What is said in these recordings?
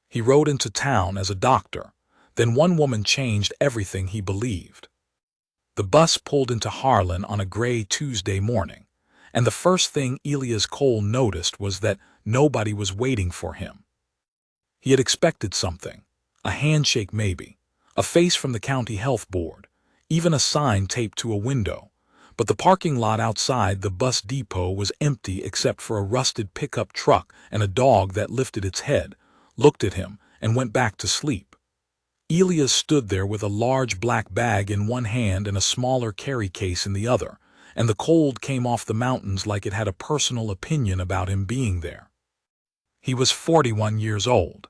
He rode into town as a doctor. Then one woman changed everything he believed. The bus pulled into Harlan on a gray Tuesday morning, and the first thing Elias Cole noticed was that nobody was waiting for him. He had expected something, a handshake maybe, a face from the county health board, even a sign taped to a window. But the parking lot outside the bus depot was empty except for a rusted pickup truck and a dog that lifted its head, looked at him, and went back to sleep. Elias stood there with a large black bag in one hand and a smaller carry case in the other, and the cold came off the mountains like it had a personal opinion about him being there. He was 41 years old.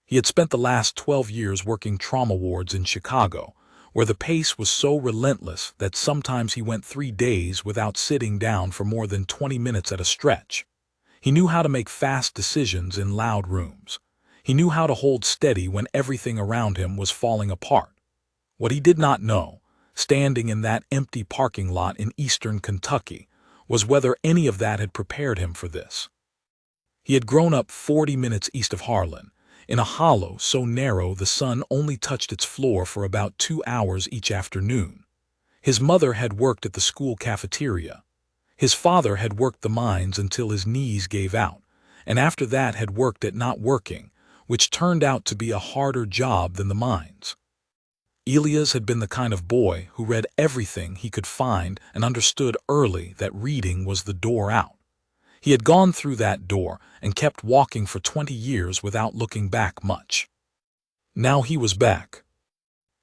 He had spent the last 12 years working trauma wards in Chicago, where the pace was so relentless that sometimes he went 3 days without sitting down for more than 20 minutes at a stretch. He knew how to make fast decisions in loud rooms. He knew how to hold steady when everything around him was falling apart. What he did not know, standing in that empty parking lot in eastern Kentucky, was whether any of that had prepared him for this. He had grown up 40 minutes east of Harlan, in a hollow so narrow the sun only touched its floor for about 2 hours each afternoon. His mother had worked at the school cafeteria. His father had worked the mines until his knees gave out, and after that had worked at not working, which turned out to be a harder job than the mines. Elias had been the kind of boy who read everything he could find and understood early that reading was the door out. He had gone through that door and kept walking for 20 years without looking back much. Now he was back.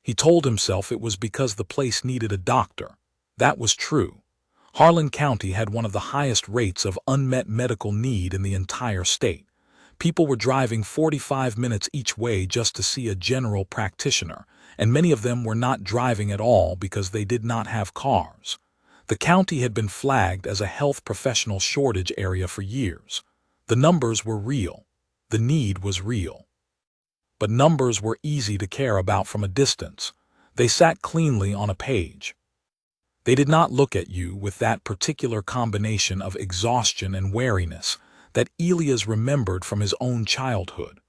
He told himself it was because the place needed a doctor. That was true. Harlan County had one of the highest rates of unmet medical need in the entire state. People were driving 45 minutes each way just to see a general practitioner, and many of them were not driving at all because they did not have cars. The county had been flagged as a health professional shortage area for years. The numbers were real. The need was real. But numbers were easy to care about from a distance. They sat cleanly on a page. They did not look at you with that particular combination of exhaustion and wariness that Elias remembered from his own childhood.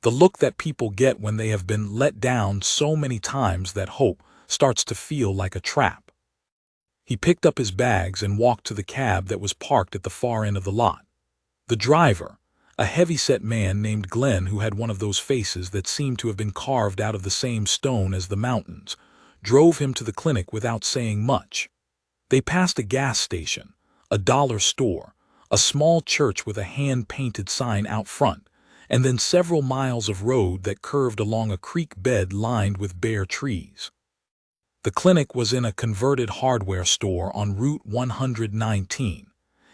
The look that people get when they have been let down so many times that hope starts to feel like a trap. He picked up his bags and walked to the cab that was parked at the far end of the lot. The driver, a heavy-set man named Glenn who had one of those faces that seemed to have been carved out of the same stone as the mountains, drove him to the clinic without saying much. They passed a gas station, a dollar store, a small church with a hand-painted sign out front, and then several miles of road that curved along a creek bed lined with bare trees. The clinic was in a converted hardware store on Route 119.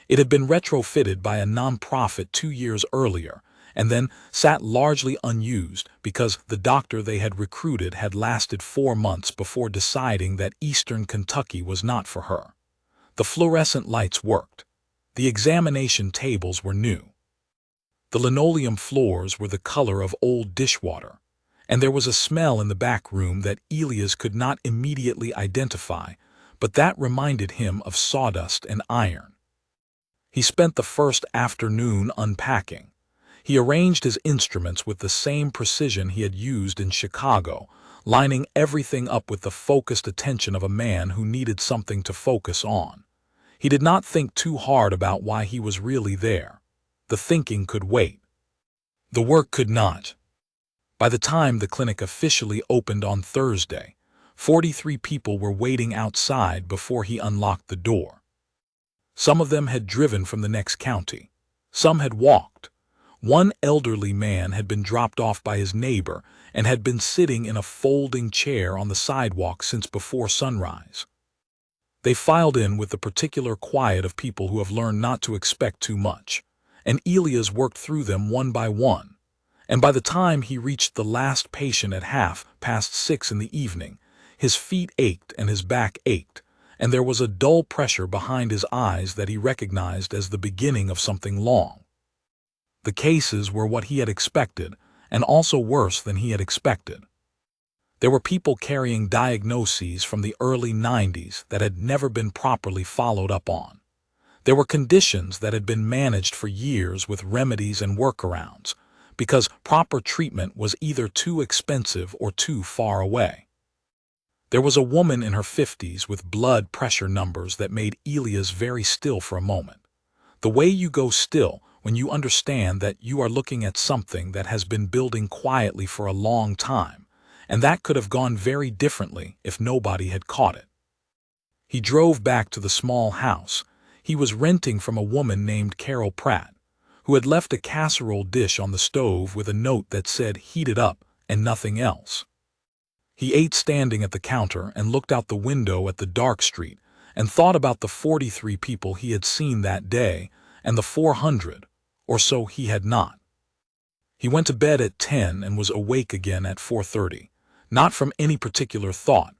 It had been retrofitted by a nonprofit 2 years earlier, and then sat largely unused because the doctor they had recruited had lasted 4 months before deciding that eastern Kentucky was not for her. The fluorescent lights worked. The examination tables were new. The linoleum floors were the color of old dishwater, and there was a smell in the back room that Elias could not immediately identify, but that reminded him of sawdust and iron. He spent the first afternoon unpacking. He arranged his instruments with the same precision he had used in Chicago, lining everything up with the focused attention of a man who needed something to focus on. He did not think too hard about why he was really there. The thinking could wait. The work could not. By the time the clinic officially opened on Thursday, 43 people were waiting outside before he unlocked the door. Some of them had driven from the next county. Some had walked. One elderly man had been dropped off by his neighbor and had been sitting in a folding chair on the sidewalk since before sunrise. They filed in with the particular quiet of people who have learned not to expect too much, and Elias worked through them one by one. And by the time he reached the last patient at 6:30 in the evening, his feet ached and his back ached, and there was a dull pressure behind his eyes that he recognized as the beginning of something long. The cases were what he had expected, and also worse than he had expected. There were people carrying diagnoses from the early 90s that had never been properly followed up on. There were conditions that had been managed for years with remedies and workarounds, because proper treatment was either too expensive or too far away. There was a woman in her 50s with blood pressure numbers that made Elias very still for a moment. The way you go still when you understand that you are looking at something that has been building quietly for a long time, and that could have gone very differently if nobody had caught it. He drove back to the small house he was renting from a woman named Carol Pratt, who had left a casserole dish on the stove with a note that said "heat it up" and nothing else. He ate standing at the counter and looked out the window at the dark street and thought about the 43 people he had seen that day and the 400 or so he had not. He went to bed at 10 and was awake again at 4:30, not from any particular thought,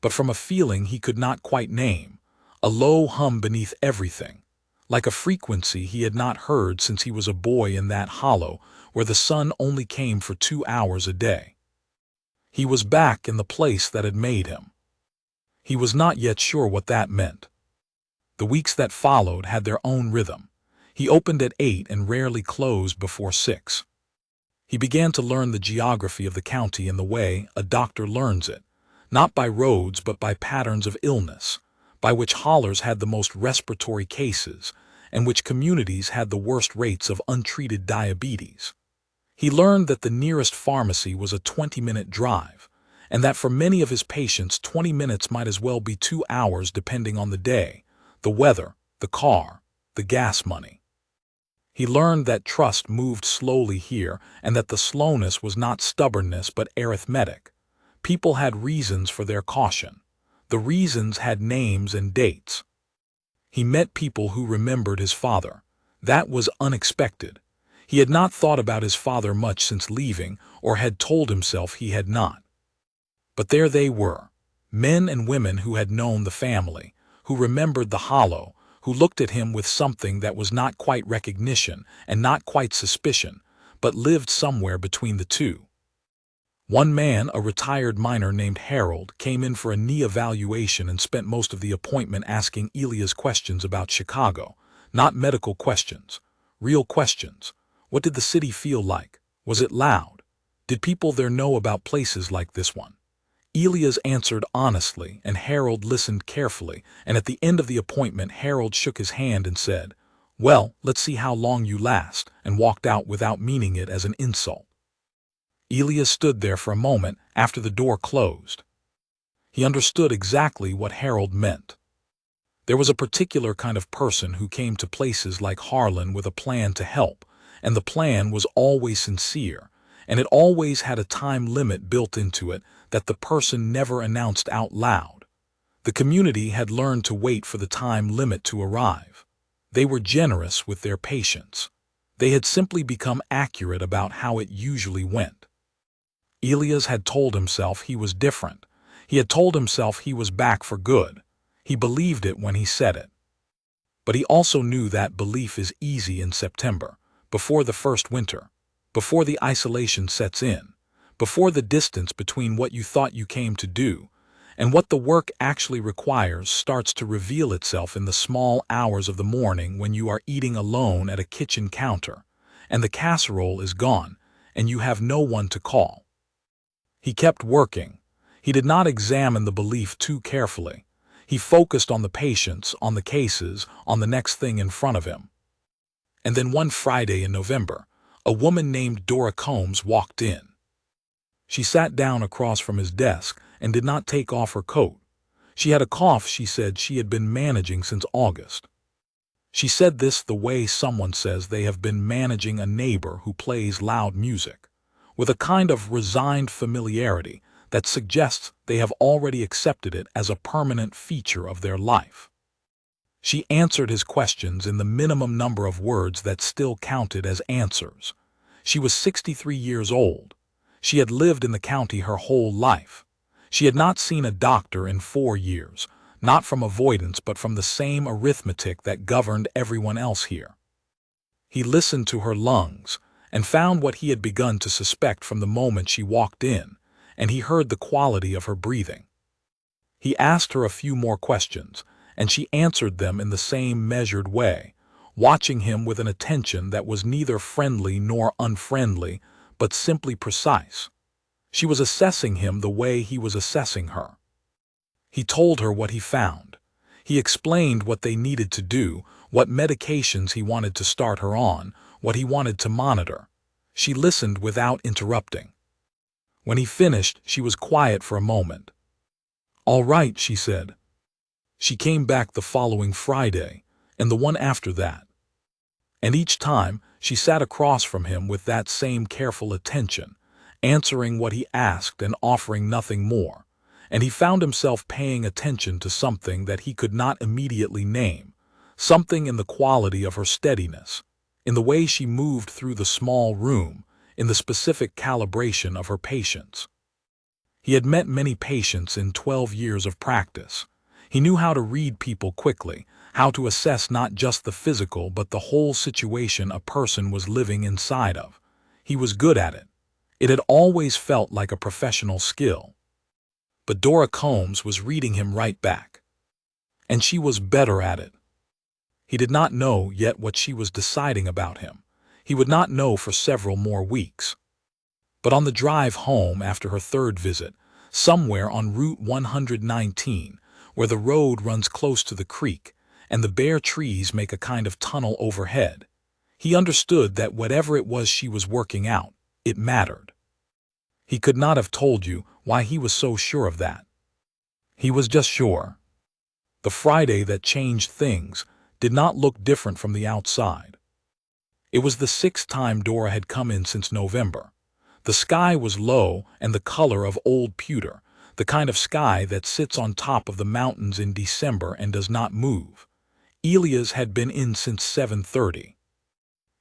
but from a feeling he could not quite name, a low hum beneath everything, like a frequency he had not heard since he was a boy in that hollow where the sun only came for 2 hours a day. He was back in the place that had made him. He was not yet sure what that meant. The weeks that followed had their own rhythm. He opened at 8 and rarely closed before 6. He began to learn the geography of the county in the way a doctor learns it, not by roads but by patterns of illness, by which hollers had the most respiratory cases and which communities had the worst rates of untreated diabetes. He learned that the nearest pharmacy was a 20-minute drive, and that for many of his patients 20 minutes might as well be 2 hours depending on the day, the weather, the car, the gas money. He learned that trust moved slowly here and that the slowness was not stubbornness but arithmetic. People had reasons for their caution. The reasons had names and dates. He met people who remembered his father. That was unexpected. He had not thought about his father much since leaving, or had told himself he had not. But there they were, men and women who had known the family, who remembered the hollow, who looked at him with something that was not quite recognition and not quite suspicion, but lived somewhere between the two. One man, a retired miner named Harold, came in for a knee evaluation and spent most of the appointment asking Elias questions about Chicago, not medical questions, real questions. What did the city feel like? Was it loud? Did people there know about places like this one? Elias answered honestly, and Harold listened carefully, and at the end of the appointment Harold shook his hand and said, "Well, let's see how long you last," and walked out without meaning it as an insult. Elias stood there for a moment after the door closed. He understood exactly what Harold meant. There was a particular kind of person who came to places like Harlan with a plan to help, and the plan was always sincere, and it always had a time limit built into it that the person never announced out loud. The community had learned to wait for the time limit to arrive. They were generous with their patience. They had simply become accurate about how it usually went. Elias had told himself he was different. He had told himself he was back for good. He believed it when he said it. But he also knew that belief is easy in September, before the first winter, before the isolation sets in, before the distance between what you thought you came to do and what the work actually requires starts to reveal itself in the small hours of the morning when you are eating alone at a kitchen counter, and the casserole is gone, and you have no one to call. He kept working. He did not examine the belief too carefully. He focused on the patients, on the cases, on the next thing in front of him. And then one Friday in November, a woman named Dora Combs walked in. She sat down across from his desk and did not take off her coat. She had a cough she said she had been managing since August. She said this the way someone says they have been managing a neighbor who plays loud music, with a kind of resigned familiarity that suggests they have already accepted it as a permanent feature of their life. She answered his questions in the minimum number of words that still counted as answers. She was 63 years old. She had lived in the county her whole life. She had not seen a doctor in 4 years, not from avoidance but from the same arithmetic that governed everyone else here. He listened to her lungs and found what he had begun to suspect from the moment she walked in, and he heard the quality of her breathing. He asked her a few more questions, and she answered them in the same measured way, watching him with an attention that was neither friendly nor unfriendly, but simply precise. She was assessing him the way he was assessing her. He told her what he found. He explained what they needed to do, what medications he wanted to start her on, what he wanted to monitor. She listened without interrupting. When he finished, she was quiet for a moment. "All right," she said. She came back the following Friday, and the one after that. And each time, she sat across from him with that same careful attention, answering what he asked and offering nothing more. And he found himself paying attention to something that he could not immediately name, something in the quality of her steadiness, in the way she moved through the small room, in the specific calibration of her patience. He had met many patients in 12 years of practice. He knew how to read people quickly, how to assess not just the physical but the whole situation a person was living inside of. He was good at it. It had always felt like a professional skill. But Dora Combs was reading him right back. And she was better at it. He did not know yet what she was deciding about him. He would not know for several more weeks. But on the drive home after her third visit, somewhere on Route 119, where the road runs close to the creek, and the bare trees make a kind of tunnel overhead, he understood that whatever it was she was working out, it mattered. He could not have told you why he was so sure of that. He was just sure. The Friday that changed things did not look different from the outside. It was the 6th time Dora had come in since November. The sky was low and the color of old pewter, the kind of sky that sits on top of the mountains in December and does not move. Elias had been in since 7:30.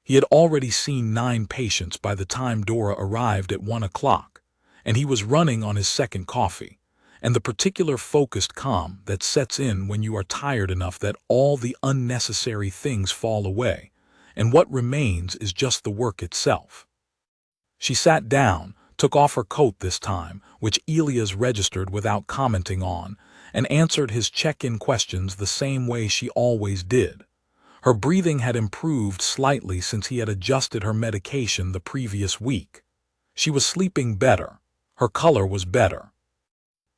He had already seen 9 patients by the time Dora arrived at 1 o'clock, and he was running on his second coffee, and the particular focused calm that sets in when you are tired enough that all the unnecessary things fall away, and what remains is just the work itself. She sat down, took off her coat this time, which Elias registered without commenting on, and answered his check-in questions the same way she always did. Her breathing had improved slightly since he had adjusted her medication the previous week. She was sleeping better. Her color was better.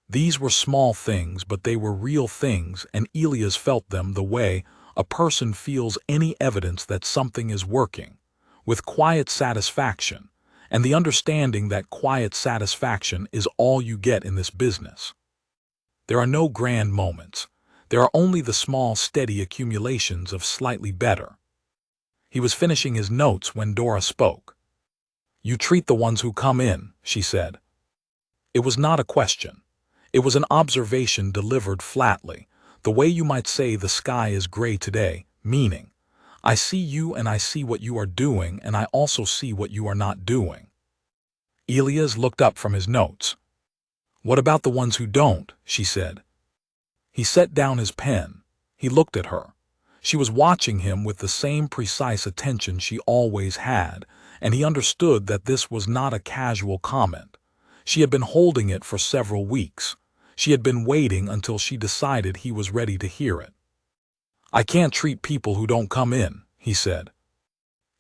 These were small things, but they were real things, and Elias felt them the way a person feels any evidence that something is working, with quiet satisfaction, and the understanding that quiet satisfaction is all you get in this business. There are no grand moments. There are only the small, steady accumulations of slightly better. He was finishing his notes when Dora spoke. "You treat the ones who come in," she said. It was not a question. It was an observation delivered flatly, the way you might say the sky is gray today, meaning, I see you and I see what you are doing, and I also see what you are not doing. Elias looked up from his notes. "What about the ones who don't?" she said. He set down his pen. He looked at her. She was watching him with the same precise attention she always had, and he understood that this was not a casual comment. She had been holding it for several weeks. She had been waiting until she decided he was ready to hear it. "I can't treat people who don't come in," he said.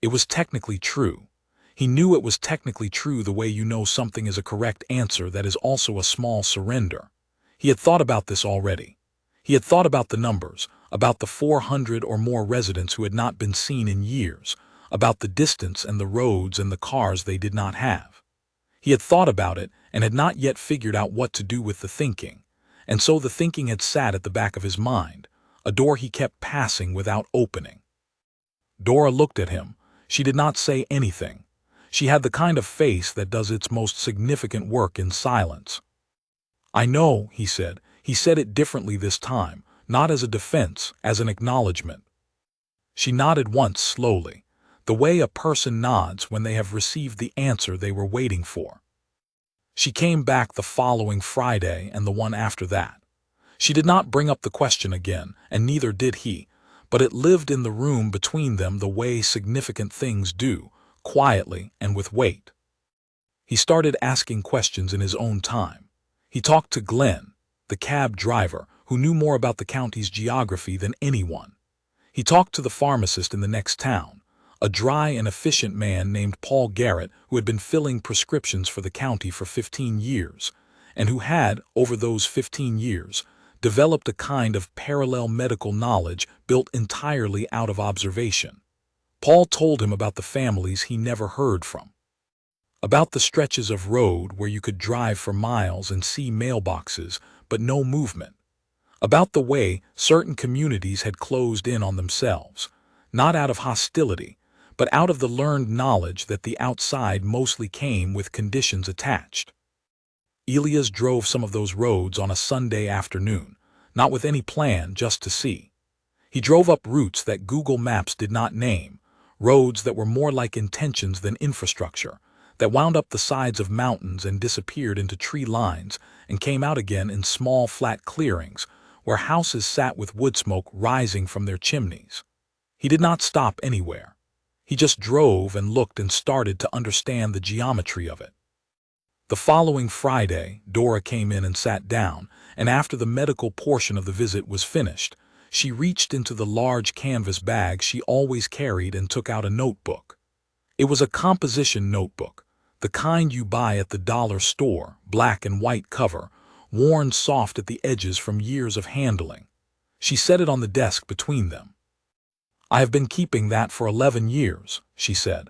It was technically true. He knew it was technically true the way you know something is a correct answer that is also a small surrender. He had thought about this already. He had thought about the numbers, about the 400 or more residents who had not been seen in years, about the distance and the roads and the cars they did not have. He had thought about it and had not yet figured out what to do with the thinking, and so the thinking had sat at the back of his mind, a door he kept passing without opening. Dora looked at him. She did not say anything. She had the kind of face that does its most significant work in silence. "I know," he said. He said it differently this time, not as a defense, as an acknowledgement. She nodded once slowly, the way a person nods when they have received the answer they were waiting for. She came back the following Friday and the one after that. She did not bring up the question again, and neither did he, but it lived in the room between them the way significant things do, quietly and with weight. He started asking questions in his own time. He talked to Glenn, the cab driver, who knew more about the county's geography than anyone. He talked to the pharmacist in the next town, a dry and efficient man named Paul Garrett who had been filling prescriptions for the county for 15 years, and who had, over those 15 years, developed a kind of parallel medical knowledge built entirely out of observation. Paul told him about the families he never heard from, about the stretches of road where you could drive for miles and see mailboxes, but no movement, about the way certain communities had closed in on themselves, not out of hostility, but out of the learned knowledge that the outside mostly came with conditions attached. Elias drove some of those roads on a Sunday afternoon, not with any plan, just to see. He drove up routes that Google Maps did not name, roads that were more like intentions than infrastructure, that wound up the sides of mountains and disappeared into tree lines and came out again in small flat clearings where houses sat with wood smoke rising from their chimneys. He did not stop anywhere. He just drove and looked and started to understand the geometry of it. The following Friday, Dora came in and sat down, and after the medical portion of the visit was finished, she reached into the large canvas bag she always carried and took out a notebook. It was a composition notebook, the kind you buy at the dollar store, black and white cover, worn soft at the edges from years of handling. She set it on the desk between them. "I have been keeping that for 11 years, she said.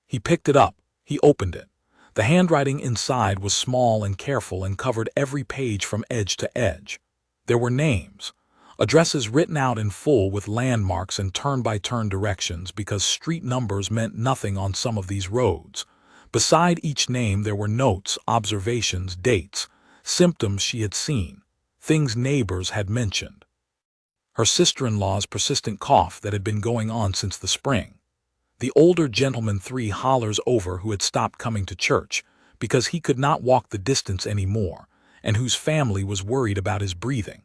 He picked it up. He opened it. The handwriting inside was small and careful and covered every page from edge to edge. There were names, addresses written out in full with landmarks and turn-by-turn directions because street numbers meant nothing on some of these roads. Beside each name there were notes, observations, dates, symptoms she had seen, things neighbors had mentioned. Her sister-in-law's persistent cough that had been going on since the spring. The older gentleman 3 hollers over who had stopped coming to church because he could not walk the distance anymore and whose family was worried about his breathing.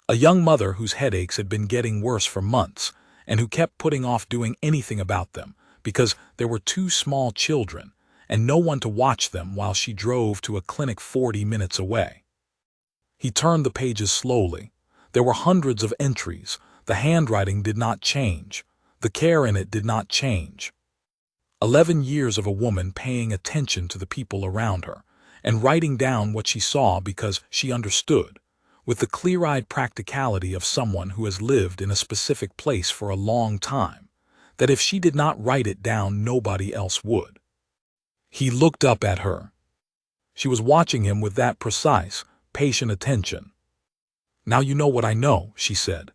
A young mother whose headaches had been getting worse for months and who kept putting off doing anything about them because there were 2 small children and no one to watch them while she drove to a clinic 40 minutes away. He turned the pages slowly. There were hundreds of entries. The handwriting did not change. The care in it did not change. 11 years of a woman paying attention to the people around her and writing down what she saw because she understood, with the clear-eyed practicality of someone who has lived in a specific place for a long time, that if she did not write it down, nobody else would. He looked up at her. She was watching him with that precise, patient attention. "Now you know what I know," she said.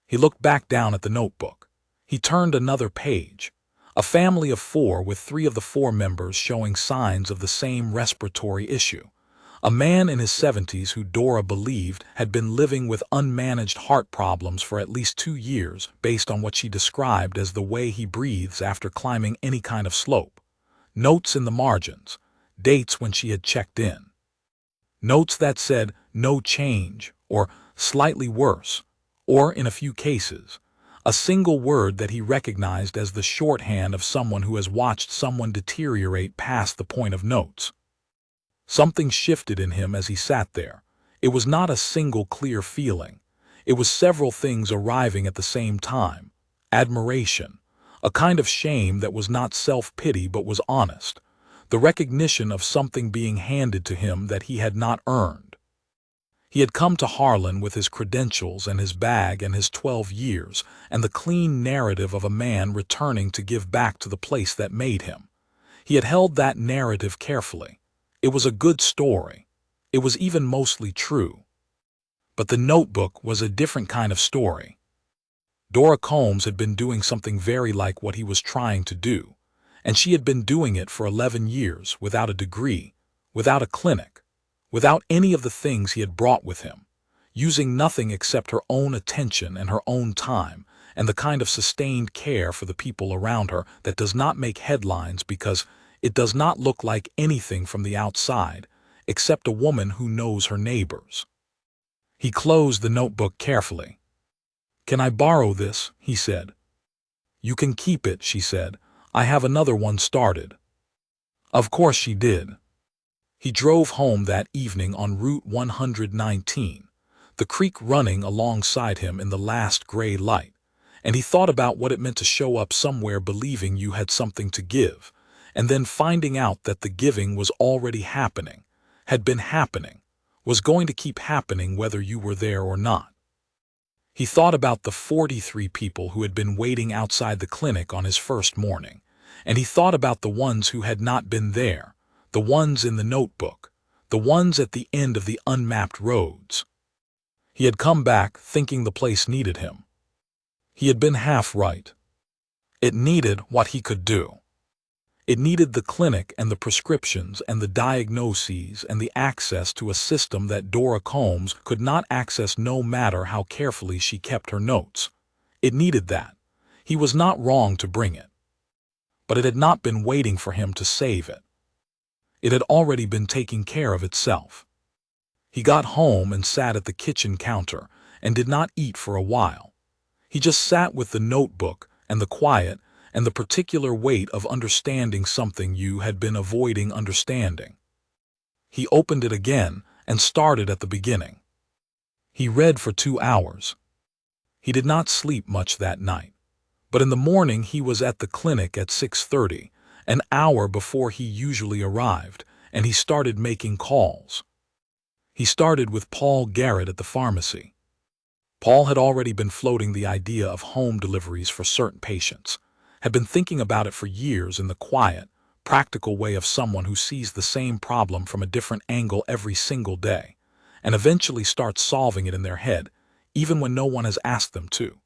He looked back down at the notebook. He turned another page. A family of 4 with 3 of the 4 members showing signs of the same respiratory issue. A man in his 70s who Dora believed had been living with unmanaged heart problems for at least 2 years based on what she described as the way he breathes after climbing any kind of slope. Notes in the margins, dates when she had checked in. Notes that said no change or slightly worse, or in a few cases, a single word that he recognized as the shorthand of someone who has watched someone deteriorate past the point of notes. Something shifted in him as he sat there. It was not a single clear feeling. It was several things arriving at the same time. Admiration, a kind of shame that was not self-pity but was honest, the recognition of something being handed to him that he had not earned. He had come to Harlan with his credentials and his bag and his 12 years and the clean narrative of a man returning to give back to the place that made him. He had held that narrative carefully. It was a good story. It was even mostly true. But the notebook was a different kind of story. Dora Combs had been doing something very like what he was trying to do, and she had been doing it for 11 years without a degree, without a clinic, without any of the things he had brought with him, using nothing except her own attention and her own time and the kind of sustained care for the people around her that does not make headlines because it does not look like anything from the outside except a woman who knows her neighbors. He closed the notebook carefully. "Can I borrow this?" he said. "You can keep it," she said. "I have another one started." Of course she did. He drove home that evening on Route 119, the creek running alongside him in the last gray light, and he thought about what it meant to show up somewhere believing you had something to give, and then finding out that the giving was already happening, had been happening, was going to keep happening whether you were there or not. He thought about the 43 people who had been waiting outside the clinic on his first morning, and he thought about the ones who had not been there, the ones in the notebook, the ones at the end of the unmapped roads. He had come back thinking the place needed him. He had been half right. It needed what he could do. It needed the clinic and the prescriptions and the diagnoses and the access to a system that Dora Combs could not access no matter how carefully she kept her notes. It needed that. He was not wrong to bring it. But it had not been waiting for him to save it. It had already been taking care of itself. He got home and sat at the kitchen counter and did not eat for a while. He just sat with the notebook and the quiet and the particular weight of understanding something you had been avoiding understanding. He opened it again and started at the beginning. He read for 2 hours. He did not sleep much that night, but in the morning he was at the clinic at 6:30, an hour before he usually arrived, and he started making calls. He started with Paul Garrett at the pharmacy. Paul had already been floating the idea of home deliveries for certain patients, had been thinking about it for years in the quiet, practical way of someone who sees the same problem from a different angle every single day, and eventually starts solving it in their head, even when no one has asked them to.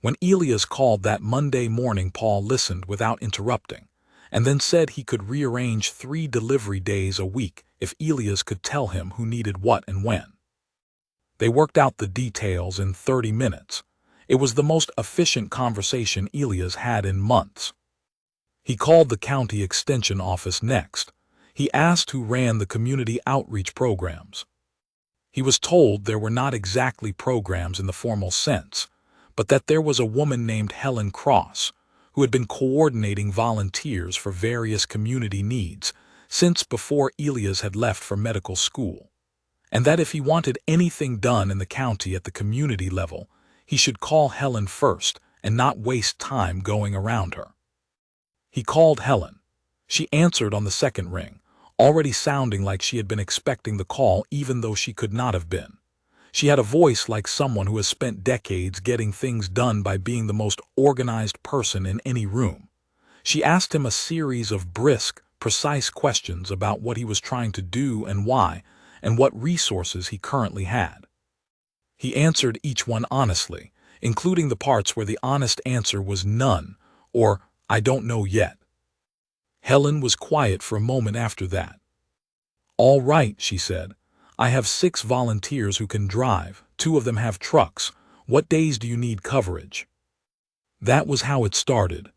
When Elias called that Monday morning, Paul listened without interrupting, and then said he could rearrange 3 delivery days a week if Elias could tell him who needed what and when. They worked out the details in 30 minutes. It was the most efficient conversation Elias had in months. He called the county extension office next. He asked who ran the community outreach programs. He was told there were not exactly programs in the formal sense, but that there was a woman named Helen Cross who had been coordinating volunteers for various community needs since before Elias had left for medical school, and that if he wanted anything done in the county at the community level, he should call Helen first and not waste time going around her. He called Helen. She answered on the second ring, already sounding like she had been expecting the call even though she could not have been. She had a voice like someone who has spent decades getting things done by being the most organized person in any room. She asked him a series of brisk, precise questions about what he was trying to do and why, and what resources he currently had. He answered each one honestly, including the parts where the honest answer was none, or I don't know yet. Helen was quiet for a moment after that. All right, she said. I have 6 volunteers who can drive. 2 of them have trucks. What days do you need coverage? That was how it started.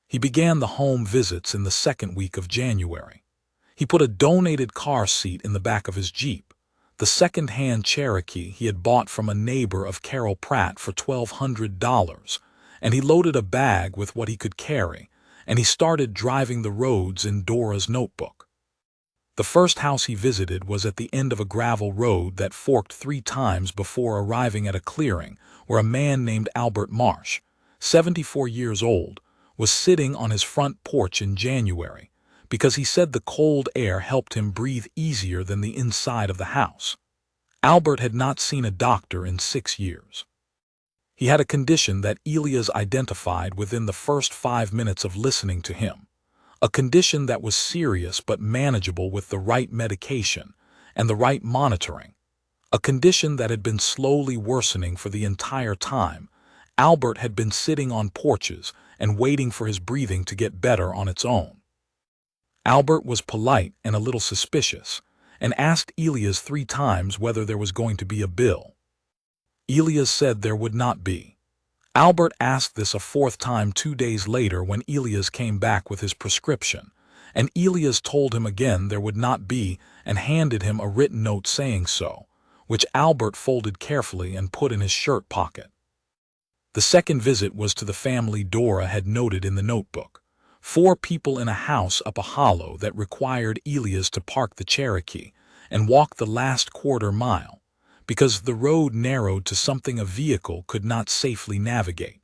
He began the home visits in the 2nd week of January. He put a donated car seat in the back of his Jeep, the second-hand Cherokee he had bought from a neighbor of Carol Pratt for $1,200, and he loaded a bag with what he could carry, and he started driving the roads in Dora's notebook. The first house he visited was at the end of a gravel road that forked 3 times before arriving at a clearing where a man named Albert Marsh, 74 years old, was sitting on his front porch in January, because he said the cold air helped him breathe easier than the inside of the house. Albert had not seen a doctor in 6 years. He had a condition that Elias identified within the first 5 minutes of listening to him, a condition that was serious but manageable with the right medication and the right monitoring, a condition that had been slowly worsening for the entire time. Albert had been sitting on porches and waiting for his breathing to get better on its own. Albert was polite and a little suspicious, and asked Elias 3 times whether there was going to be a bill. Elias said there would not be. Albert asked this a 4th time 2 days later when Elias came back with his prescription, and Elias told him again there would not be and handed him a written note saying so, which Albert folded carefully and put in his shirt pocket. The second visit was to the family Dora had noted in the notebook. 4 people in a house up a hollow that required Elias to park the Cherokee and walk the last 1/4 mile, because the road narrowed to something a vehicle could not safely navigate.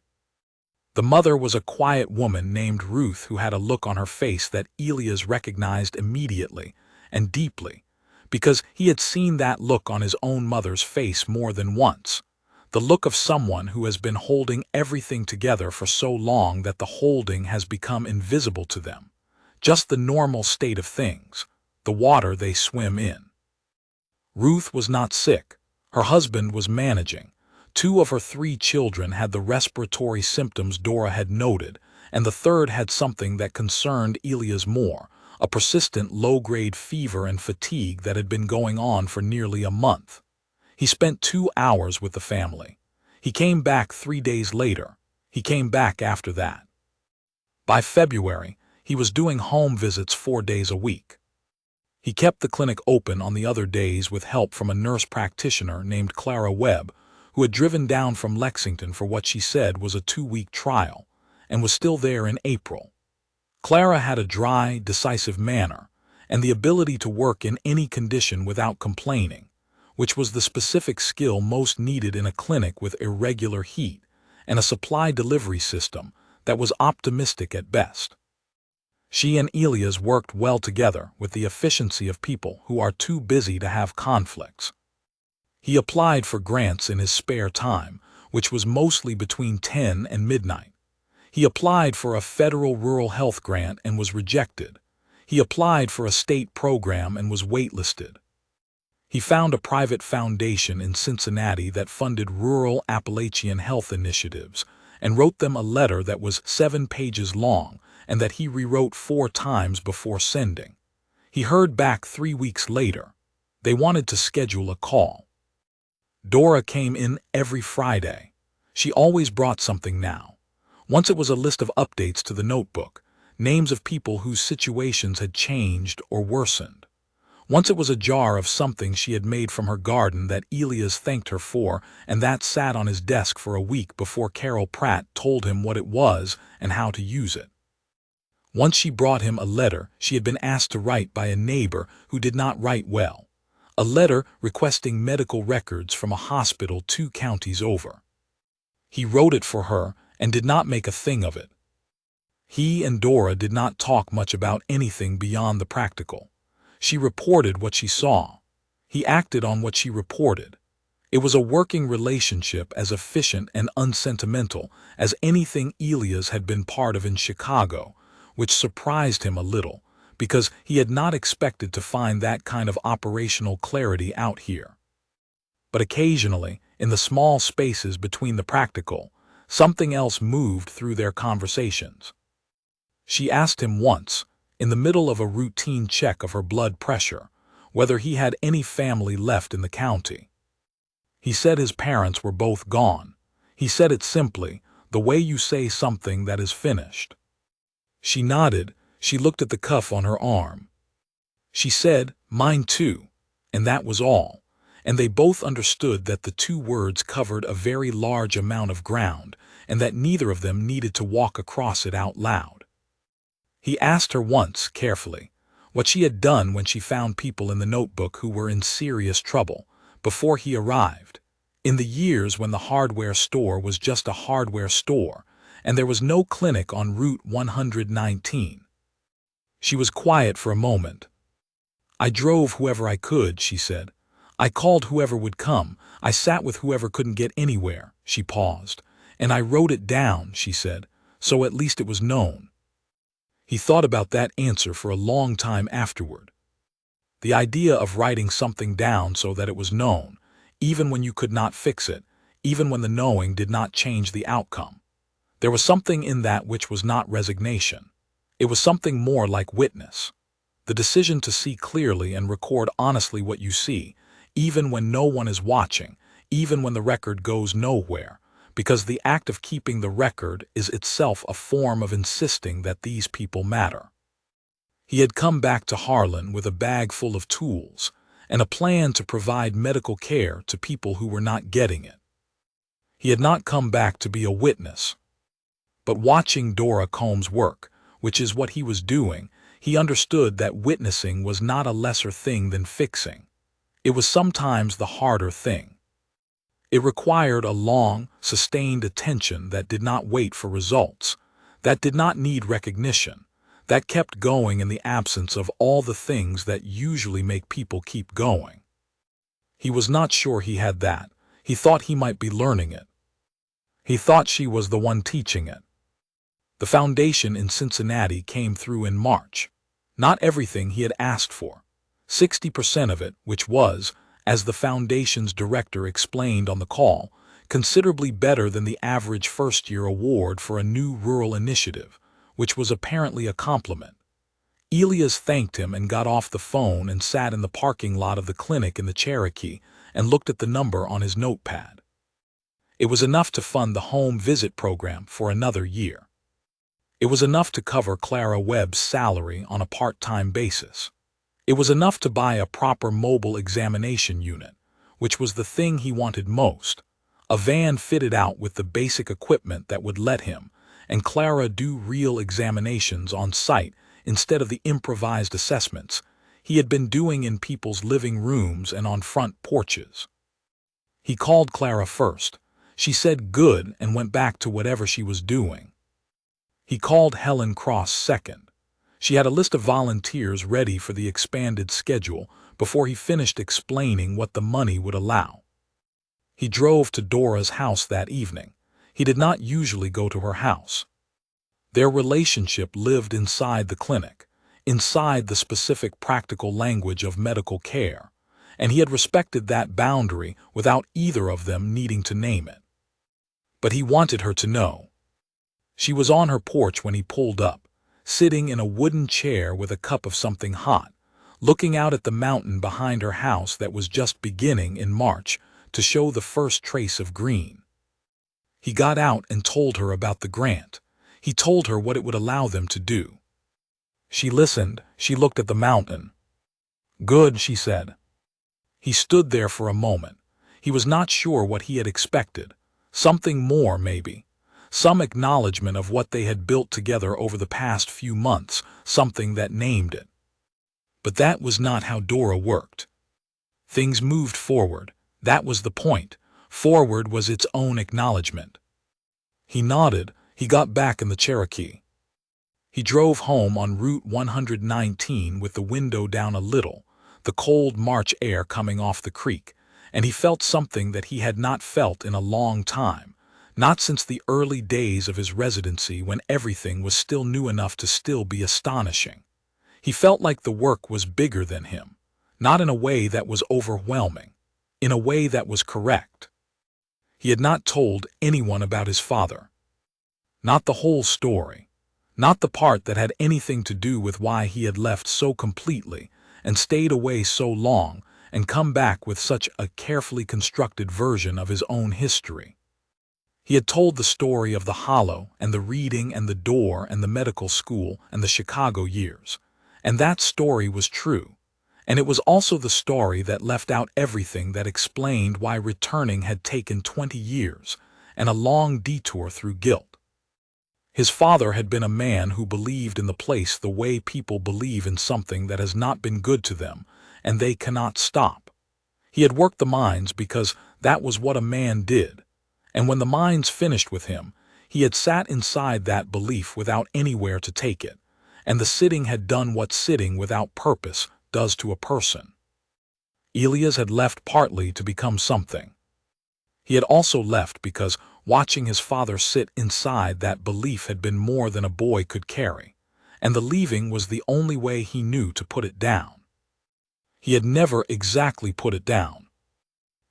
The mother was a quiet woman named Ruth who had a look on her face that Elias recognized immediately and deeply, because he had seen that look on his own mother's face more than once. The look of someone who has been holding everything together for so long that the holding has become invisible to them. Just the normal state of things, the water they swim in. Ruth was not sick. Her husband was managing. 2 of her 3 children had the respiratory symptoms Dora had noted, and the third had something that concerned Elias more, a persistent low-grade fever and fatigue that had been going on for nearly a month. He spent 2 hours with the family. He came back 3 days later. He came back after that. By February, he was doing home visits 4 days a week. He kept the clinic open on the other days with help from a nurse practitioner named Clara Webb, who had driven down from Lexington for what she said was a 2-week trial, and was still there in April. Clara had a dry, decisive manner, and the ability to work in any condition without complaining, which was the specific skill most needed in a clinic with irregular heat and a supply delivery system that was optimistic at best. She and Elias worked well together with the efficiency of people who are too busy to have conflicts. He applied for grants in his spare time, which was mostly between 10 and midnight. He applied for a federal rural health grant and was rejected. He applied for a state program and was waitlisted. He found a private foundation in Cincinnati that funded rural Appalachian health initiatives and wrote them a letter that was 7 pages long and that he rewrote 4 times before sending. He heard back 3 weeks later. They wanted to schedule a call. Dora came in every Friday. She always brought something now. Once it was a list of updates to the notebook, names of people whose situations had changed or worsened. Once it was a jar of something she had made from her garden that Elias thanked her for, and that sat on his desk for a week before Carol Pratt told him what it was and how to use it. Once she brought him a letter she had been asked to write by a neighbor who did not write well. A letter requesting medical records from a hospital 2 counties over. He wrote it for her and did not make a thing of it. He and Dora did not talk much about anything beyond the practical. She reported what she saw. He acted on what she reported. It was a working relationship as efficient and unsentimental as anything Elias had been part of in Chicago, which surprised him a little, because he had not expected to find that kind of operational clarity out here. But occasionally, in the small spaces between the practical, something else moved through their conversations. She asked him once, in the middle of a routine check of her blood pressure, whether he had any family left in the county. He said his parents were both gone. He said it simply, the way you say something that is finished. She nodded. She looked at the cuff on her arm. She said, "Mine too," and that was all, and they both understood that the 2 words covered a very large amount of ground and that neither of them needed to walk across it out loud. He asked her once, carefully, what she had done when she found people in the notebook who were in serious trouble before he arrived, in the years when the hardware store was just a hardware store and there was no clinic on Route 119. She was quiet for a moment. "I drove whoever I could," she said. "I called whoever would come. I sat with whoever couldn't get anywhere." She paused. "And I wrote it down," she said, "so at least it was known." He thought about that answer for a long time afterward. The idea of writing something down so that it was known, even when you could not fix it, even when the knowing did not change the outcome. There was something in that which was not resignation. It was something more like witness. The decision to see clearly and record honestly what you see, even when no one is watching, even when the record goes nowhere, because the act of keeping the record is itself a form of insisting that these people matter. He had come back to Harlan with a bag full of tools and a plan to provide medical care to people who were not getting it. He had not come back to be a witness. But watching Dora Combs work, which is what he was doing, he understood that witnessing was not a lesser thing than fixing. It was sometimes the harder thing. It required a long, sustained attention that did not wait for results, that did not need recognition, that kept going in the absence of all the things that usually make people keep going. He was not sure he had that. He thought he might be learning it. He thought she was the one teaching it. The foundation in Cincinnati came through in March. Not everything he had asked for. 60% of it, which was, as the foundation's director explained on the call, considerably better than the average first-year award for a new rural initiative, which was apparently a compliment. Elias thanked him and got off the phone and sat in the parking lot of the clinic in the Cherokee and looked at the number on his notepad. It was enough to fund the home visit program for another year. It was enough to cover Clara Webb's salary on a part-time basis. It was enough to buy a proper mobile examination unit, which was the thing he wanted most, a van fitted out with the basic equipment that would let him and Clara do real examinations on site instead of the improvised assessments he had been doing in people's living rooms and on front porches. He called Clara first. She said good and went back to whatever she was doing. He called Helen Cross second. She had a list of volunteers ready for the expanded schedule before he finished explaining what the money would allow. He drove to Dora's house that evening. He did not usually go to her house. Their relationship lived inside the clinic, inside the specific practical language of medical care, and he had respected that boundary without either of them needing to name it. But he wanted her to know. She was on her porch when he pulled up, sitting in a wooden chair with a cup of something hot, looking out at the mountain behind her house that was just beginning in March to show the first trace of green. He got out and told her about the grant. He told her what it would allow them to do. She listened. She looked at the mountain. Good, she said. He stood there for a moment. He was not sure what he had expected. Something more, maybe. Some acknowledgement of what they had built together over the past few months, something that named it. But that was not how Dora worked. Things moved forward. That was the point. Forward was its own acknowledgement. He nodded. He got back in the Cherokee. He drove home on Route 119 with the window down a little, the cold March air coming off the creek, and he felt something that he had not felt in a long time, not since the early days of his residency when everything was still new enough to still be astonishing. He felt like the work was bigger than him, not in a way that was overwhelming, in a way that was correct. He had not told anyone about his father. Not the whole story, not the part that had anything to do with why he had left so completely and stayed away so long and come back with such a carefully constructed version of his own history. He had told the story of the Hollow and the reading and the door and the medical school and the Chicago years, and that story was true, and it was also the story that left out everything that explained why returning had taken 20 years and a long detour through guilt. His father had been a man who believed in the place the way people believe in something that has not been good to them, and they cannot stop. He had worked the mines because that was what a man did, and when the mines finished with him, he had sat inside that belief without anywhere to take it, and the sitting had done what sitting without purpose does to a person. Elias had left partly to become something. He had also left because watching his father sit inside that belief had been more than a boy could carry, and the leaving was the only way he knew to put it down. He had never exactly put it down.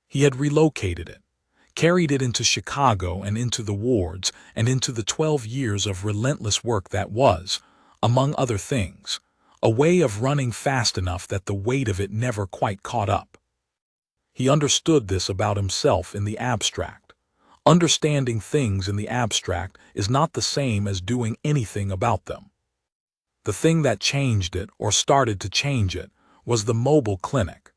He had relocated it, carried it into Chicago and into the wards and into the 12 years of relentless work that was, among other things, a way of running fast enough that the weight of it never quite caught up. He understood this about himself in the abstract. Understanding things in the abstract is not the same as doing anything about them. The thing that changed it, or started to change it, was the mobile clinic.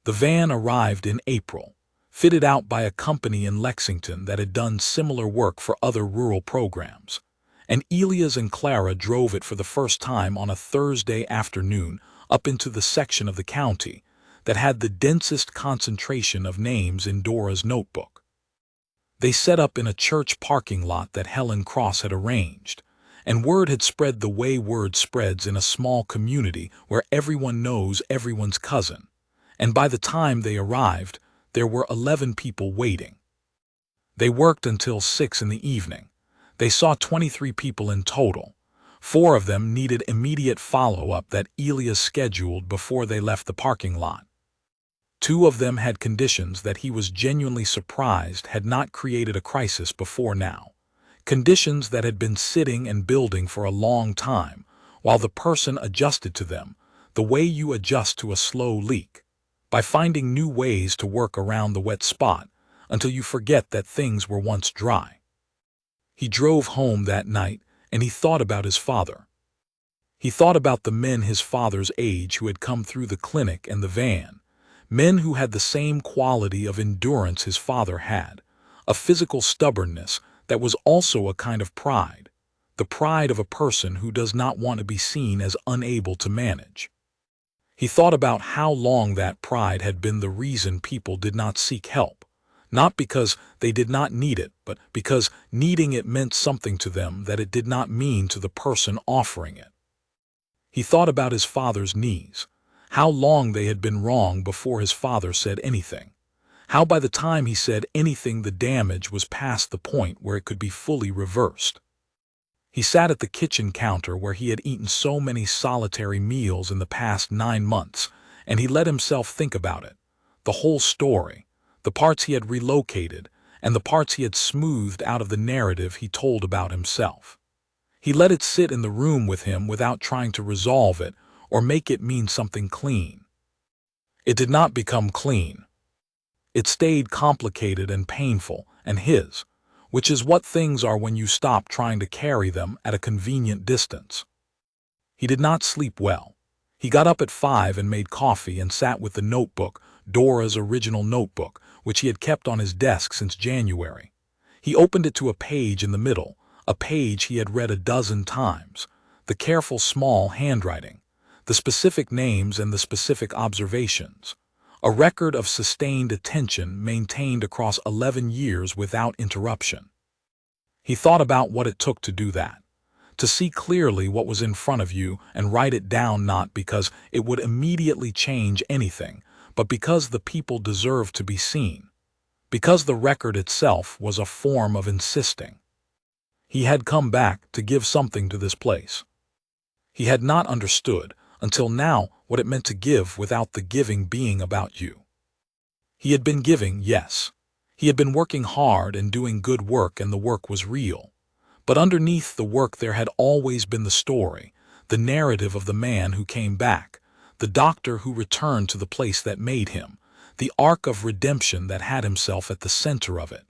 The van arrived in April, fitted out by a company in Lexington that had done similar work for other rural programs, and Elias and Clara drove it for the first time on a Thursday afternoon up into the section of the county that had the densest concentration of names in Dora's notebook. They set up in a church parking lot that Helen Cross had arranged, and word had spread the way word spreads in a small community where everyone knows everyone's cousin, and by the time they arrived, there were 11 people waiting. They worked until 6 in the evening. They saw 23 people in total. 4 of them needed immediate follow-up that Elias scheduled before they left the parking lot. 2 of them had conditions that he was genuinely surprised had not created a crisis before now. Conditions that had been sitting and building for a long time, while the person adjusted to them, the way you adjust to a slow leak, by finding new ways to work around the wet spot until you forget that things were once dry. He drove home that night, and he thought about his father. He thought about the men his father's age who had come through the clinic and the van, men who had the same quality of endurance his father had, a physical stubbornness that was also a kind of pride, the pride of a person who does not want to be seen as unable to manage. He thought about how long that pride had been the reason people did not seek help, not because they did not need it, but because needing it meant something to them that it did not mean to the person offering it. He thought about his father's knees, how long they had been wrong before his father said anything. How by the time he said anything the damage was past the point where it could be fully reversed. He sat at the kitchen counter where he had eaten so many solitary meals in the past 9 months, and he let himself think about it, the whole story, the parts he had relocated, and the parts he had smoothed out of the narrative he told about himself. He let it sit in the room with him without trying to resolve it or make it mean something clean. It did not become clean. It stayed complicated and painful, and his, which is what things are when you stop trying to carry them at a convenient distance. He did not sleep well. He got up at 5 and made coffee and sat with the notebook, Dora's original notebook, which he had kept on his desk since January. He opened it to a page in the middle, a page he had read a dozen times, the careful small handwriting, the specific names and the specific observations. A record of sustained attention maintained across 11 years without interruption. He thought about what it took to do that, to see clearly what was in front of you and write it down, not because it would immediately change anything, but because the people deserved to be seen, because the record itself was a form of insisting. He had come back to give something to this place. He had not understood until now what it meant to give without the giving being about you. He had been giving, yes. He had been working hard and doing good work, and the work was real. But underneath the work there had always been the story, the narrative of the man who came back, the doctor who returned to the place that made him, the arc of redemption that had himself at the center of it.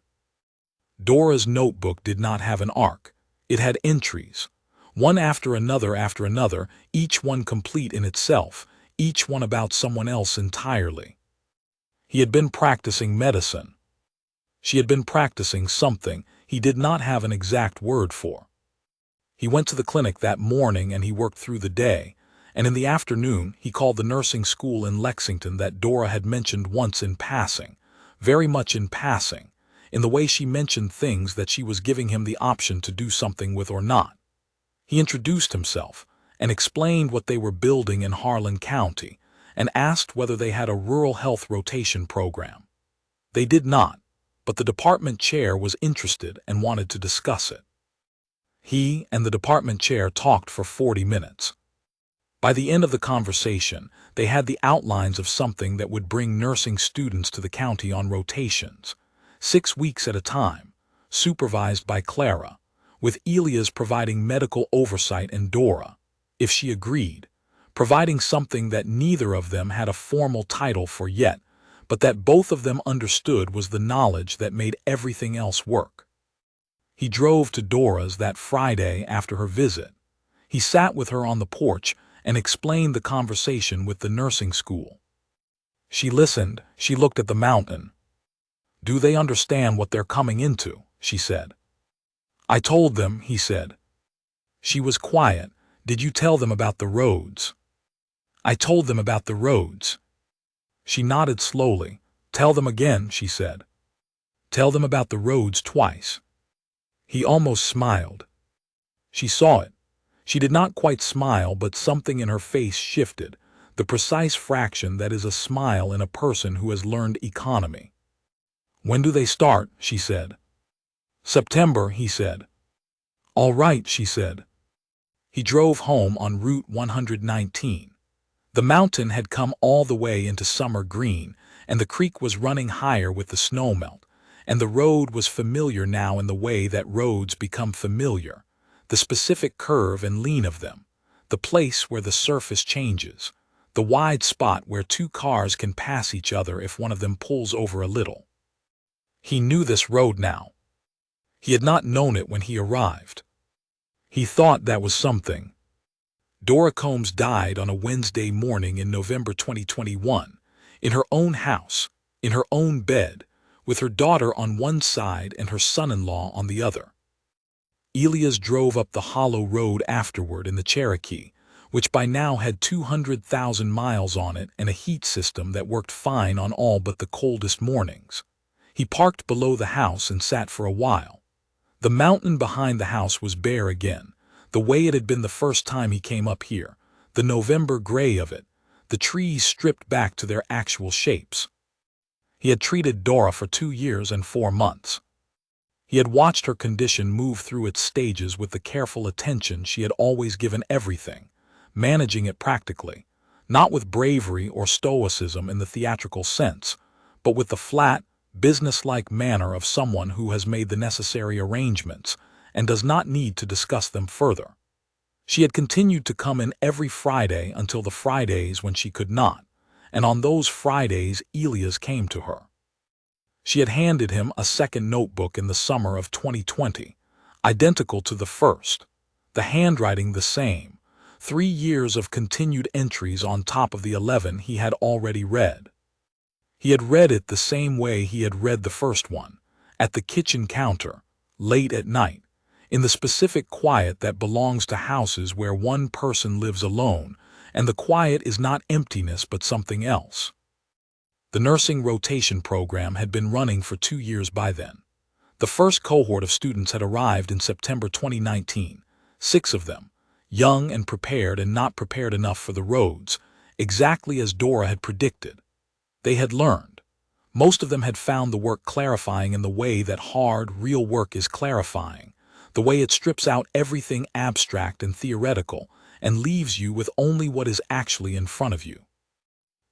Dora's notebook did not have an arc. It had entries, one after another, each one complete in itself, each one about someone else entirely. He had been practicing medicine. She had been practicing something he did not have an exact word for. He went to the clinic that morning and he worked through the day, and in the afternoon he called the nursing school in Lexington that Dora had mentioned once in passing, very much in passing, in the way she mentioned things that she was giving him the option to do something with or not. He introduced himself and explained what they were building in Harlan County and asked whether they had a rural health rotation program. They did not, but the department chair was interested and wanted to discuss it. He and the department chair talked for 40 minutes. By the end of the conversation, they had the outlines of something that would bring nursing students to the county on rotations, 6 weeks at a time, supervised by Clara, with Elias providing medical oversight and Dora, if she agreed, providing something that neither of them had a formal title for yet, but that both of them understood was the knowledge that made everything else work. He drove to Dora's that Friday after her visit. He sat with her on the porch and explained the conversation with the nursing school. She listened, she looked at the mountain. "Do they understand what they're coming into?" she said. "I told them," he said. She was quiet. "Did you tell them about the roads?" "I told them about the roads." She nodded slowly. "Tell them again," she said. "Tell them about the roads twice." He almost smiled. She saw it. She did not quite smile, but something in her face shifted, the precise fraction that is a smile in a person who has learned economy. "When do they start?" she said. "September," he said. "All right," she said. He drove home on Route 119. The mountain had come all the way into summer green, and the creek was running higher with the snowmelt, and the road was familiar now in the way that roads become familiar, the specific curve and lean of them, the place where the surface changes, the wide spot where two cars can pass each other if one of them pulls over a little. He knew this road now. He had not known it when he arrived. He thought that was something. Dora Combs died on a Wednesday morning in November 2021, in her own house, in her own bed, with her daughter on one side and her son-in-law on the other. Elias drove up the hollow road afterward in the Cherokee, which by now had 200,000 miles on it and a heat system that worked fine on all but the coldest mornings. He parked below the house and sat for a while. The mountain behind the house was bare again, the way it had been the first time he came up here, the November gray of it, the trees stripped back to their actual shapes. He had treated Dora for 2 years and 4 months. He had watched her condition move through its stages with the careful attention she had always given everything, managing it practically, not with bravery or stoicism in the theatrical sense, but with the flat, businesslike manner of someone who has made the necessary arrangements and does not need to discuss them further. She had continued to come in every Friday until the Fridays when she could not, and on those Fridays Elias came to her. She had handed him a second notebook in the summer of 2020, identical to the first, the handwriting the same, 3 years of continued entries on top of the 11 he had already read. He had read it the same way he had read the first one, at the kitchen counter, late at night, in the specific quiet that belongs to houses where one person lives alone, and the quiet is not emptiness but something else. The nursing rotation program had been running for 2 years by then. The first cohort of students had arrived in September 2019, 6 of them, young and prepared and not prepared enough for the roads, exactly as Dora had predicted. They had learned. Most of them had found the work clarifying in the way that hard, real work is clarifying, the way it strips out everything abstract and theoretical and leaves you with only what is actually in front of you.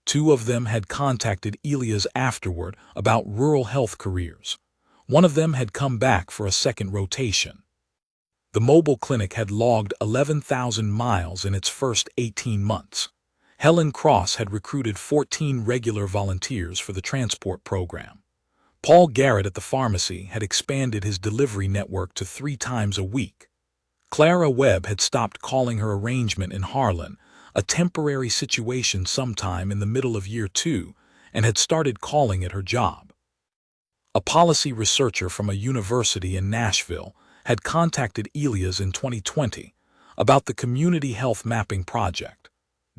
2 of them had contacted Elias afterward about rural health careers. One of them had come back for a second rotation. The mobile clinic had logged 11,000 miles in its first 18 months. Helen Cross had recruited 14 regular volunteers for the transport program. Paul Garrett at the pharmacy had expanded his delivery network to 3 times a week. Clara Webb had stopped calling her arrangement in Harlan, a temporary situation sometime in the middle of year 2, and had started calling it her job. A policy researcher from a university in Nashville had contacted Elias in 2020 about the Community Health Mapping Project,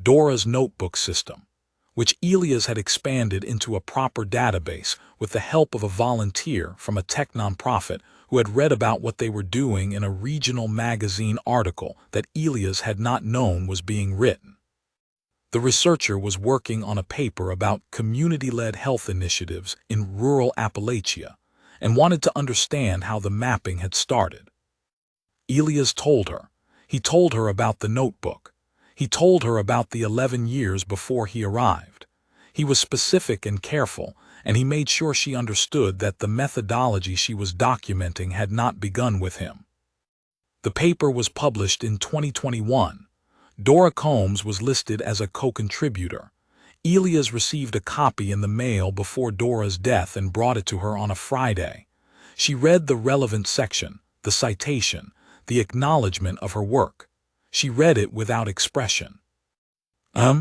Dora's notebook system, which Elias had expanded into a proper database with the help of a volunteer from a tech nonprofit who had read about what they were doing in a regional magazine article that Elias had not known was being written. The researcher was working on a paper about community-led health initiatives in rural Appalachia and wanted to understand how the mapping had started. Elias told her. He told her about the notebook. He told her about the 11 years before he arrived. He was specific and careful, and he made sure she understood that the methodology she was documenting had not begun with him. The paper was published in 2021. Dora Combs was listed as a co-contributor. Elias received a copy in the mail before Dora's death and brought it to her on a Friday. She read the relevant section, the citation, the acknowledgement of her work. She read it without expression.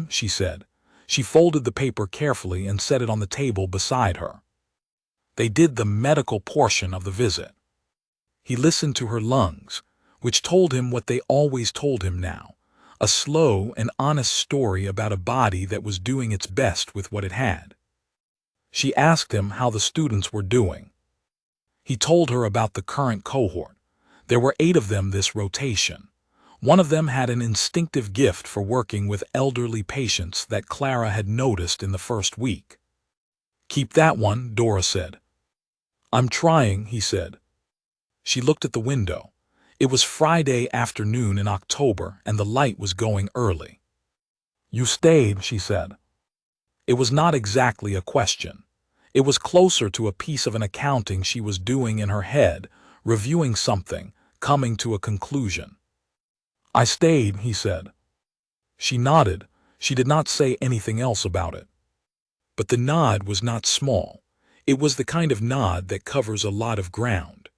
She said. She folded the paper carefully and set it on the table beside her. They did the medical portion of the visit. He listened to her lungs, which told him what they always told him now, a slow and honest story about a body that was doing its best with what it had. She asked him how the students were doing. He told her about the current cohort. There were 8 of them this rotation. One of them had an instinctive gift for working with elderly patients that Clara had noticed in the first week. "Keep that one," Dora said. "I'm trying," he said. She looked at the window. It was Friday afternoon in October, and the light was going early. "You stayed," she said. It was not exactly a question. It was closer to a piece of an accounting she was doing in her head, reviewing something, coming to a conclusion. "I stayed," he said. She nodded. She did not say anything else about it. But the nod was not small. It was the kind of nod that covers a lot of ground.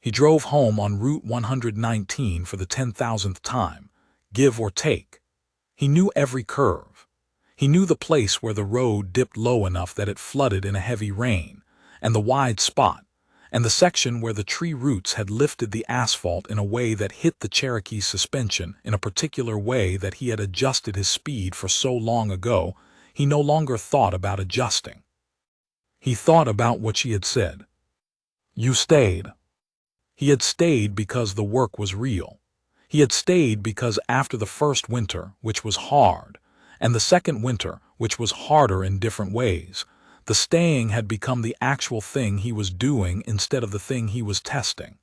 He drove home on Route 119 for the 10,000th time, give or take. He knew every curve. He knew the place where the road dipped low enough that it flooded in a heavy rain, and the wide spot, and the section where the tree roots had lifted the asphalt in a way that hit the Cherokee's suspension in a particular way that he had adjusted his speed for so long ago, he no longer thought about adjusting. He thought about what she had said. "You stayed." He had stayed because the work was real. He had stayed because after the first winter, which was hard, and the second winter, which was harder in different ways, the staying had become the actual thing he was doing instead of the thing he was testing.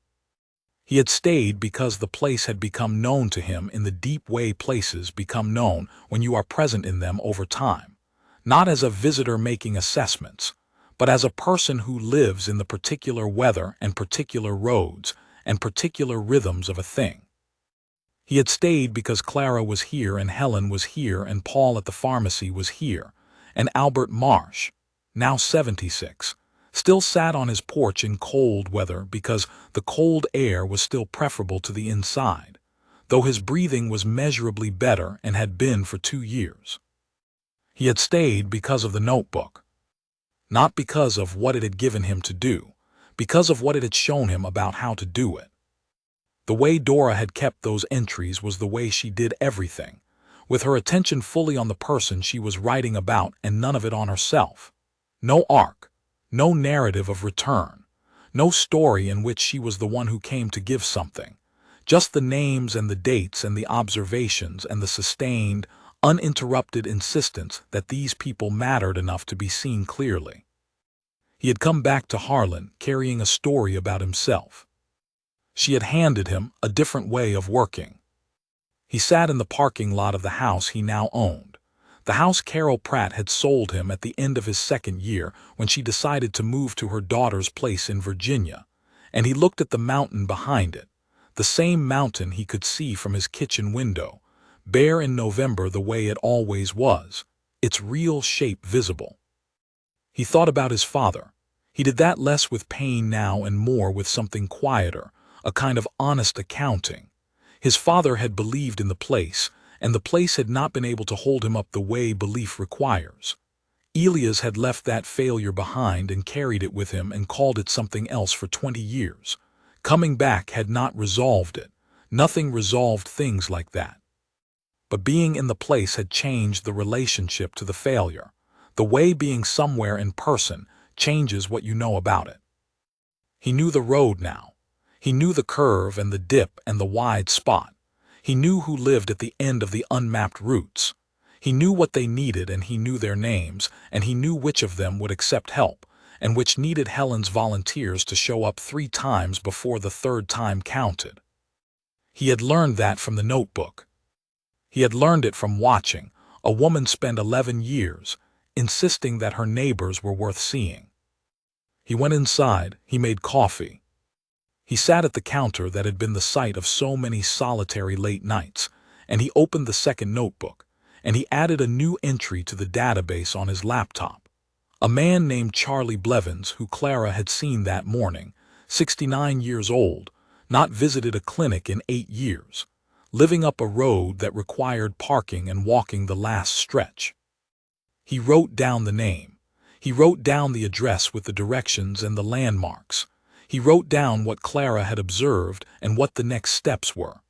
He had stayed because the place had become known to him in the deep way places become known when you are present in them over time, not as a visitor making assessments, but as a person who lives in the particular weather and particular roads and particular rhythms of a thing. He had stayed because Clara was here and Helen was here and Paul at the pharmacy was here, and Albert Marsh, now 76, still sat on his porch in cold weather because the cold air was still preferable to the inside, though his breathing was measurably better and had been for 2 years. He had stayed because of the notebook. Not because of what it had given him to do, because of what it had shown him about how to do it. The way Dora had kept those entries was the way she did everything, with her attention fully on the person she was writing about and none of it on herself. No arc, no narrative of return, no story in which she was the one who came to give something, just the names and the dates and the observations and the sustained, uninterrupted insistence that these people mattered enough to be seen clearly. He had come back to Harlan carrying a story about himself. She had handed him a different way of working. He sat in the parking lot of the house he now owned, the house Carol Pratt had sold him at the end of his second year when she decided to move to her daughter's place in Virginia, and he looked at the mountain behind it, the same mountain he could see from his kitchen window, bare in November the way it always was, its real shape visible. He thought about his father. He did that less with pain now and more with something quieter, a kind of honest accounting. His father had believed in the place, and the place had not been able to hold him up the way belief requires. Elias had left that failure behind and carried it with him and called it something else for 20 years. Coming back had not resolved it. Nothing resolved things like that. But being in the place had changed the relationship to the failure, the way being somewhere in person changes what you know about it. He knew the road now. He knew the curve and the dip and the wide spot. He knew who lived at the end of the unmapped routes. He knew what they needed and he knew their names, and he knew which of them would accept help, and which needed Helen's volunteers to show up 3 times before the 3rd time counted. He had learned that from the notebook. He had learned it from watching a woman spend 11 years insisting that her neighbors were worth seeing. He went inside, he made coffee. He sat at the counter that had been the site of so many solitary late nights, and he opened the second notebook, and he added a new entry to the database on his laptop. A man named Charlie Blevins, who Clara had seen that morning, 69 years old, not visited a clinic in 8 years, living up a road that required parking and walking the last stretch. He wrote down the name. He wrote down the address with the directions and the landmarks. He wrote down what Clara had observed and what the next steps were.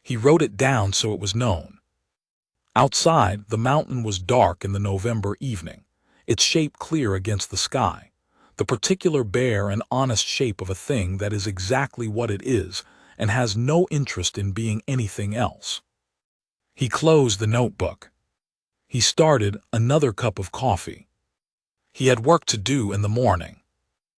He wrote it down so it was known. Outside, the mountain was dark in the November evening, its shape clear against the sky, the particular bare and honest shape of a thing that is exactly what it is and has no interest in being anything else. He closed the notebook. He started another cup of coffee. He had work to do in the morning.